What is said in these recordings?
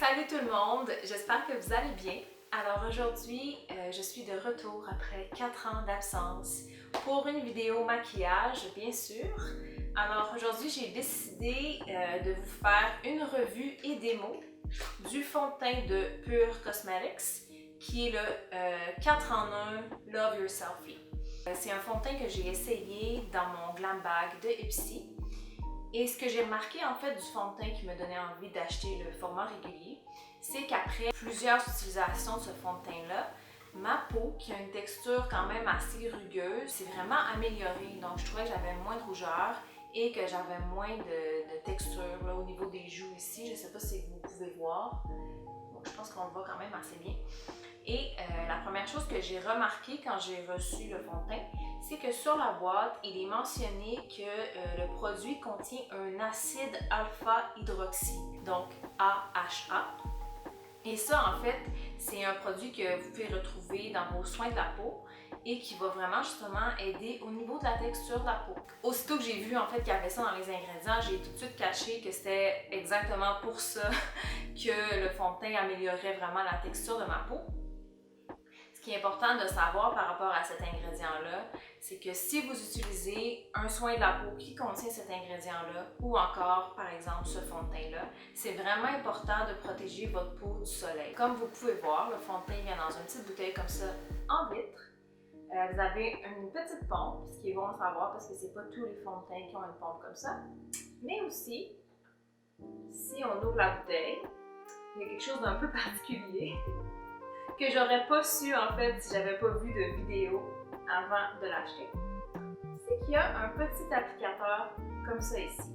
Salut tout le monde, j'espère que vous allez bien. Alors aujourd'hui, je suis de retour après 4 ans d'absence pour une vidéo maquillage, bien sûr. Alors aujourd'hui, j'ai décidé de vous faire une revue et démo du fond de teint de Pure Cosmetics, qui est le 4 en 1 Love Yourself. C'est un fond de teint que j'ai essayé dans mon Glam Bag de Ipsy. Et ce que j'ai remarqué en fait du fond de teint qui me donnait envie d'acheter le format régulier, c'est qu'après plusieurs utilisations de ce fond de teint-là, ma peau, qui a une texture quand même assez rugueuse, s'est vraiment améliorée. Donc je trouvais que j'avais moins de rougeur et que j'avais moins de texture là, au niveau des joues ici. Je ne sais pas si vous pouvez voir. Donc, je pense qu'on le voit quand même assez bien. Et la première chose que j'ai remarqué quand j'ai reçu le fond de teint, c'est que sur la boîte, il est mentionné que le produit contient un acide alpha-hydroxy, donc AHA. Et ça, en fait, c'est un produit que vous pouvez retrouver dans vos soins de la peau et qui va vraiment justement aider au niveau de la texture de la peau. Aussitôt que j'ai vu en fait qu'il y avait ça dans les ingrédients, j'ai tout de suite caché que c'était exactement pour ça que le fond de teint améliorait vraiment la texture de ma peau. Ce qui est important de savoir par rapport à cet ingrédient-là, c'est que si vous utilisez un soin de la peau qui contient cet ingrédient-là, ou encore, par exemple, ce fond de teint-là, c'est vraiment important de protéger votre peau du soleil. Comme vous pouvez voir, le fond de teint vient dans une petite bouteille comme ça, en vitre. Vous avez une petite pompe, ce qui est bon de savoir parce que c'est pas tous les fonds de teint qui ont une pompe comme ça. Mais aussi, si on ouvre la bouteille, il y a quelque chose d'un peu particulier que j'aurais pas su en fait si j'avais pas vu de vidéo avant de l'acheter. C'est qu'il y a un petit applicateur comme ça ici.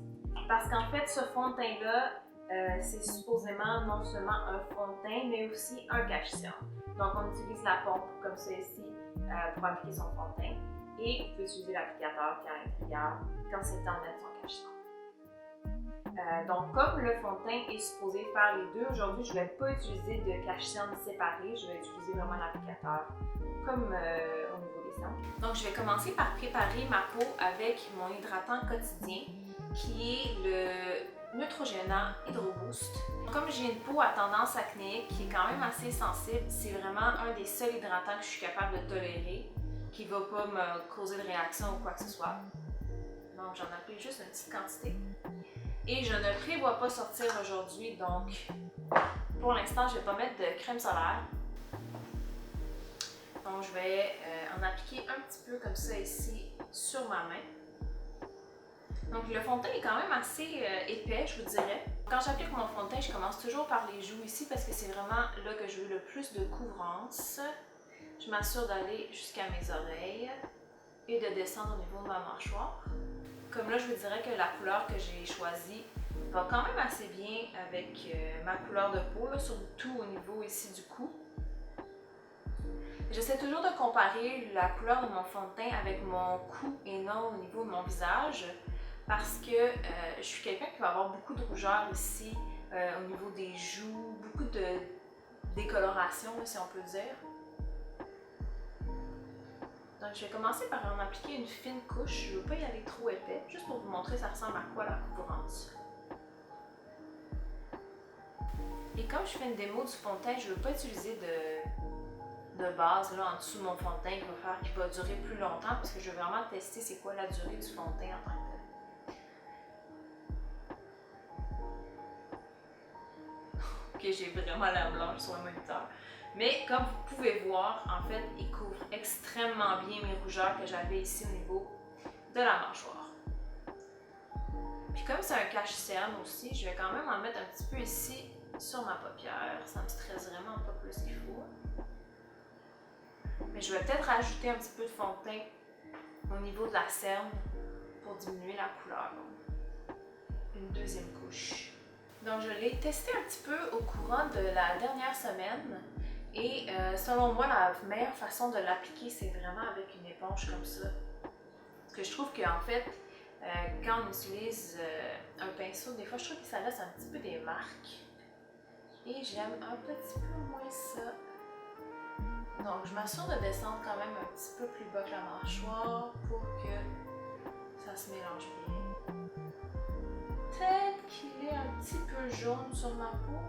Parce qu'en fait, ce fond de teint-là, c'est supposément non seulement un fond de teint, mais aussi un cache-cerne. Donc, on utilise la pompe comme ça ici pour appliquer son fond de teint. Et on peut utiliser l'applicateur qui est à l'intérieur quand c'est le temps de mettre son cache-cerne. Donc, comme le fond de teint est supposé faire les deux, aujourd'hui, je ne vais pas utiliser de cache-cerne séparé, je vais utiliser vraiment l'applicateur comme au niveau des cils. Donc, je vais commencer par préparer ma peau avec mon hydratant quotidien qui est le Neutrogena Hydro Boost. Comme j'ai une peau à tendance acnéique qui est quand même assez sensible, c'est vraiment un des seuls hydratants que je suis capable de tolérer, qui ne va pas me causer de réaction ou quoi que ce soit. Donc, j'en applique juste une petite quantité. Et je ne prévois pas sortir aujourd'hui, donc pour l'instant, je ne vais pas mettre de crème solaire. Donc, je vais en appliquer un petit peu comme ça ici sur ma main. Donc, le fond de teint est quand même assez épais, je vous dirais. Quand j'applique mon fond de teint, je commence toujours par les joues ici parce que c'est vraiment là que je veux le plus de couvrance. Je m'assure d'aller jusqu'à mes oreilles et de descendre au niveau de ma mâchoire. Comme là, je vous dirais que la couleur que j'ai choisie va quand même assez bien avec ma couleur de peau, là, surtout au niveau ici du cou. J'essaie toujours de comparer la couleur de mon fond de teint avec mon cou et non au niveau de mon visage parce que je suis quelqu'un qui va avoir beaucoup de rougeur ici au niveau des joues, beaucoup de décoloration, là, si on peut dire. Donc, je vais commencer par en appliquer une fine couche. Je ne veux pas y aller trop épais, juste pour vous montrer ça ressemble à quoi la couvrance. Et comme je fais une démo du fond de teint, je ne veux pas utiliser de base là, en dessous de mon fond de teint qui va durer plus longtemps parce que je veux vraiment tester c'est quoi la durée du fond de teint en tant que tel. Ok, j'ai vraiment la blanche sur le moniteur. Mais comme vous pouvez voir, en fait, il couvre extrêmement bien mes rougeurs que j'avais ici au niveau de la mâchoire. Puis comme c'est un cache-cerne aussi, je vais quand même en mettre un petit peu ici sur ma paupière. Ça me stresse vraiment pas plus qu'il faut. Mais je vais peut-être rajouter un petit peu de fond de teint au niveau de la cerne pour diminuer la couleur. Une deuxième couche. Donc je l'ai testé un petit peu au courant de la dernière semaine. Et selon moi, la meilleure façon de l'appliquer, c'est vraiment avec une éponge comme ça. Parce que je trouve qu'en fait, quand on utilise un pinceau, des fois je trouve que ça laisse un petit peu des marques. Et j'aime un petit peu moins ça. Donc je m'assure de descendre quand même un petit peu plus bas que la mâchoire pour que ça se mélange bien. Peut-être qu'il est un petit peu jaune sur ma peau.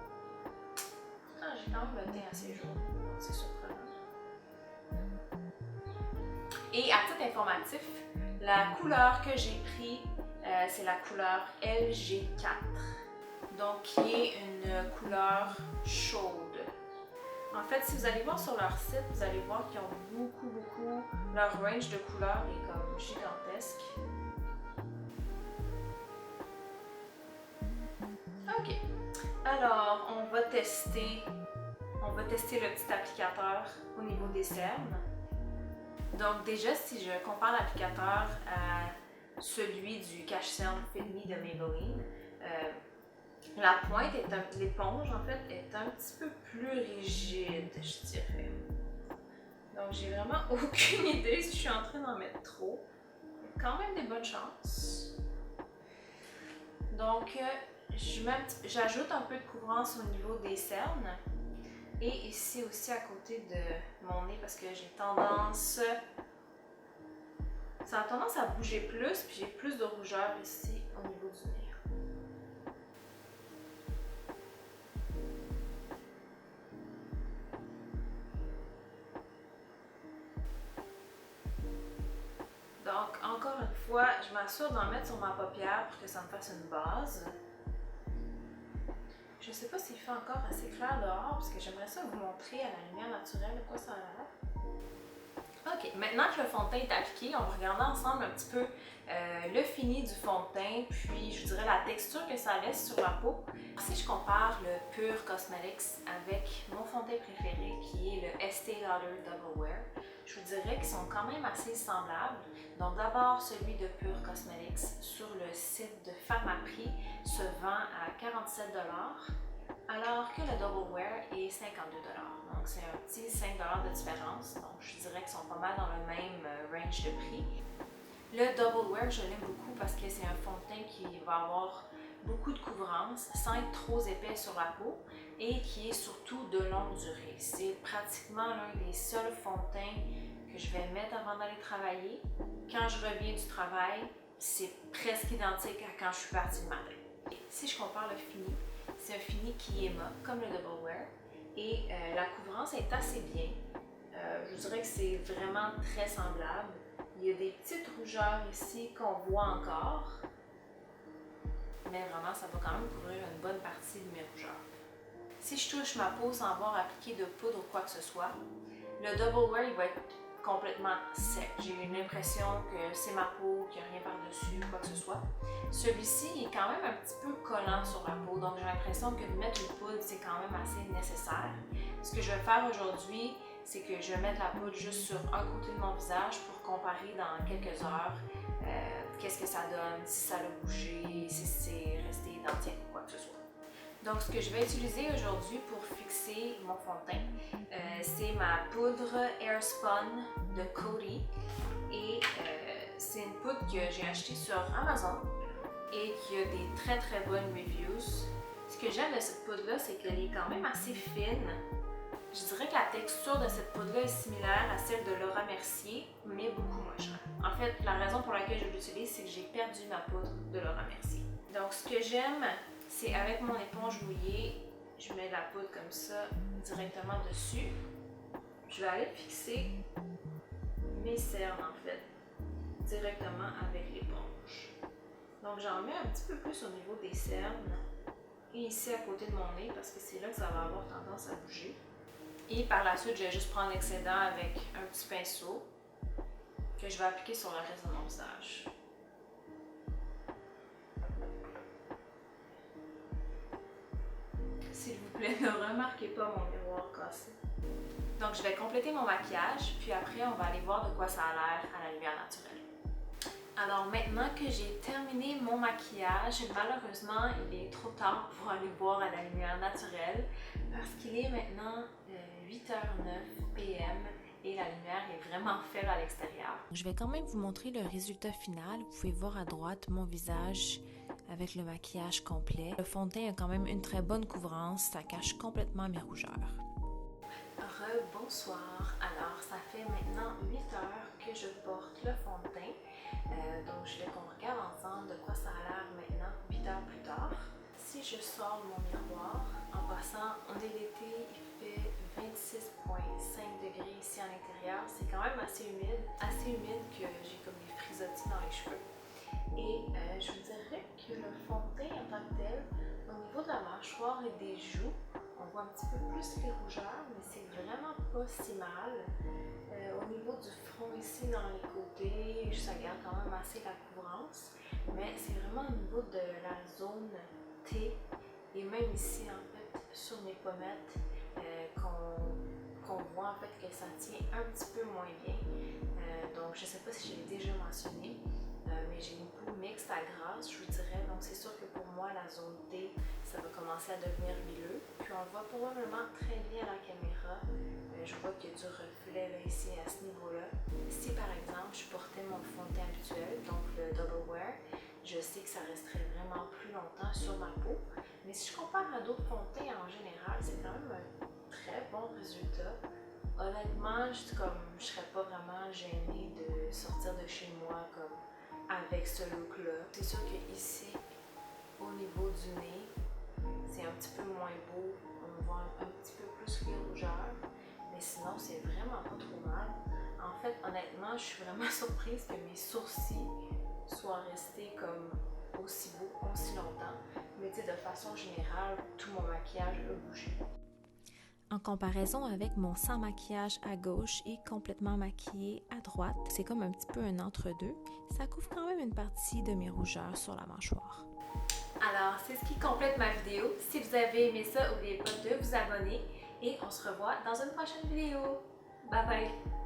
quand même un teint assez jaune, donc c'est surprenant. Et à titre informatif, la couleur que j'ai pris, c'est la couleur LG4. Donc, qui est une couleur chaude. En fait, si vous allez voir sur leur site, vous allez voir qu'ils ont beaucoup, leur range de couleurs est comme gigantesque. Ok, alors on va tester le petit applicateur au niveau des cernes. Donc déjà, si je compare l'applicateur à celui du cache-cerne Fit Me de Maybelline, la pointe l'éponge en fait est un petit peu plus rigide, je dirais. Donc j'ai vraiment aucune idée si je suis en train d'en mettre trop. Il y a quand même des bonnes chances. Donc j'ajoute un peu de couvrance au niveau des cernes. Et ici aussi à côté de mon nez parce que ça a tendance à bouger plus, puis j'ai plus de rougeur ici au niveau du nez. Donc, encore une fois, je m'assure d'en mettre sur ma paupière pour que ça me fasse une base. Je ne sais pas s'il fait encore assez clair dehors, parce que j'aimerais ça vous montrer à la lumière naturelle de quoi ça a l'air. Ok, maintenant que le fond de teint est appliqué, on va regarder ensemble un petit peu le fini du fond de teint, puis je vous dirais la texture que ça laisse sur la peau. Si je compare le Pure Cosmetics avec mon fond de teint préféré, qui est le Estée Lauder Double Wear, je vous dirais qu'ils sont quand même assez semblables. Donc d'abord, celui de Pure Cosmetics sur le site de Pharmaprix se vend à 47 $, alors que le Double Wear est 52 $. Donc c'est un petit 5 $ de différence. Donc je dirais qu'ils sont pas mal dans le même range de prix. Le Double Wear, je l'aime beaucoup parce que c'est un fond de teint qui va avoir beaucoup de couvrance sans être trop épais sur la peau et qui est surtout de longue durée. C'est pratiquement l'un des seuls fonds de teint que je vais mettre avant d'aller travailler. Quand je reviens du travail, c'est presque identique à quand je suis partie le matin. Si je compare le fini, c'est un fini qui est mat, comme le Double Wear, et la couvrance est assez bien. Je vous dirais que c'est vraiment très semblable. Il y a des petites rougeurs ici qu'on voit encore, mais vraiment, ça va quand même couvrir une bonne partie de mes rougeurs. Si je touche ma peau sans avoir appliqué de poudre ou quoi que ce soit, le Double Wear, il va être complètement sec. J'ai l'impression que c'est ma peau, qu'il n'y a rien par-dessus, quoi que ce soit. Celui-ci il est quand même un petit peu collant sur la peau, donc j'ai l'impression que de mettre une poudre, c'est quand même assez nécessaire. Ce que je vais faire aujourd'hui, c'est que je vais mettre la poudre juste sur un côté de mon visage pour comparer dans quelques heures qu'est-ce que ça donne, si ça a bougé, si c'est resté identique ou quoi que ce soit. Donc, ce que je vais utiliser aujourd'hui pour fixer mon fond de teint, c'est ma poudre Airspun de Coty. Et c'est une poudre que j'ai achetée sur Amazon et qui a des très bonnes reviews. Ce que j'aime de cette poudre-là, c'est qu'elle est quand même assez fine. Je dirais que la texture de cette poudre-là est similaire à celle de Laura Mercier, mais beaucoup moins chère. En fait, la raison pour laquelle je l'utilise, c'est que j'ai perdu ma poudre de Laura Mercier. Donc, ce que j'aime, c'est avec mon éponge mouillée, je mets la poudre comme ça directement dessus. Je vais aller fixer mes cernes en fait directement avec l'éponge. Donc j'en mets un petit peu plus au niveau des cernes et ici à côté de mon nez parce que c'est là que ça va avoir tendance à bouger. Et par la suite, je vais juste prendre l'excédent avec un petit pinceau que je vais appliquer sur le reste de mon visage. S'il vous plaît, ne remarquez pas mon miroir cassé. Donc, je vais compléter mon maquillage, puis après, on va aller voir de quoi ça a l'air à la lumière naturelle. Alors, maintenant que j'ai terminé mon maquillage, malheureusement, il est trop tard pour aller voir à la lumière naturelle parce qu'il est maintenant 8h09 p.m. et la lumière est vraiment faible à l'extérieur. Je vais quand même vous montrer le résultat final. Vous pouvez voir à droite mon visage avec le maquillage complet. Le fond de teint a quand même une très bonne couvrance, ça cache complètement mes rougeurs. Bonsoir. Alors, ça fait maintenant 8 heures que je porte le fond de teint. Donc, je vais qu'on regarde ensemble de quoi ça a l'air maintenant, 8 heures plus tard. Si je sors mon miroir, en passant, on est l'été, il fait 85 degrés ici à l'intérieur. C'est quand même assez humide que j'ai comme des frisottis dans les cheveux. Et je vous dirais que le fond de teint en tant que tel, au niveau de la mâchoire et des joues, on voit un petit peu plus les rougeurs, mais c'est vraiment pas si mal. Au niveau du front ici, dans les côtés, ça garde quand même assez la couvrance, mais c'est vraiment au niveau de la zone T et même ici en fait sur mes pommettes qu'on voit en fait que ça tient un petit peu moins bien. Donc je sais pas si je l'ai déjà mentionné, mais j'ai une peau mixte à grasse, je vous dirais. Donc c'est sûr que pour moi la zone T, ça va commencer à devenir huileux. Puis on le voit probablement très bien à la caméra. Je vois qu'il y a du reflet là, ici à ce niveau-là. Si par exemple je portais mon fond de teint habituel, donc le Double Wear, je sais que ça resterait vraiment plus longtemps sur ma peau. Mais si je compare à d'autres fonds de teint en général, c'est quand même un très bon résultat. Honnêtement, je serais pas vraiment gênée de sortir de chez moi comme avec ce look-là. C'est sûr que ici, au niveau du nez, c'est un petit peu moins beau. On voit un petit peu plus les rougeurs. Mais sinon, c'est vraiment pas trop mal. En fait, honnêtement, je suis vraiment surprise que mes sourcils soient restés comme aussi beaux, aussi longtemps. Mais tu sais, de façon générale, tout mon maquillage a bougé. En comparaison avec mon sans maquillage à gauche et complètement maquillée à droite, c'est comme un petit peu un entre-deux. Ça couvre quand même une partie de mes rougeurs sur la mâchoire. Alors, c'est ce qui complète ma vidéo. Si vous avez aimé ça, n'oubliez pas de vous abonner et on se revoit dans une prochaine vidéo. Bye bye!